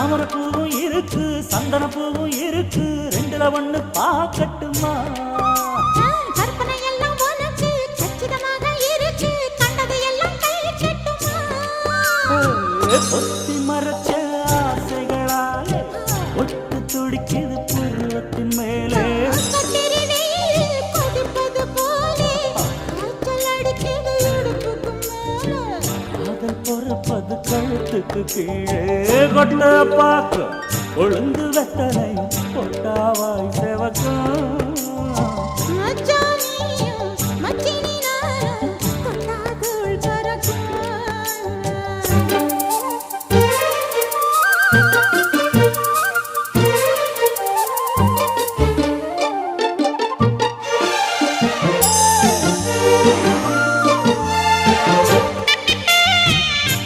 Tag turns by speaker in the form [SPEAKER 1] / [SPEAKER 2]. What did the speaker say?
[SPEAKER 1] தாமரை பூவும் இருக்கு சந்தன பூவும் இருக்கு ரெண்டுல ஒண்ணு பாக்கட்டுமா
[SPEAKER 2] கற்பனை எல்லாம் உனக்கு கச்சிதமாக இருக்கு கண்டது எல்லாம் கை கட்டுமா
[SPEAKER 1] பொத்தி மறைச்ச ஆசைகளாலே ஒட்டு துடிக்குது பருவத்தின் மேலே
[SPEAKER 2] கொதிப்பது போலே காய்ச்சல் அடிக்குது இடுப்புக்கு மேலே
[SPEAKER 1] காதல் பொறப்பது கழுத்துக்கு கீழே கொட்ட பாக்கு ஒழுங்கு வெத்தனை கொட்டாவாய் செவக்கும்
[SPEAKER 2] மச்சான் நீ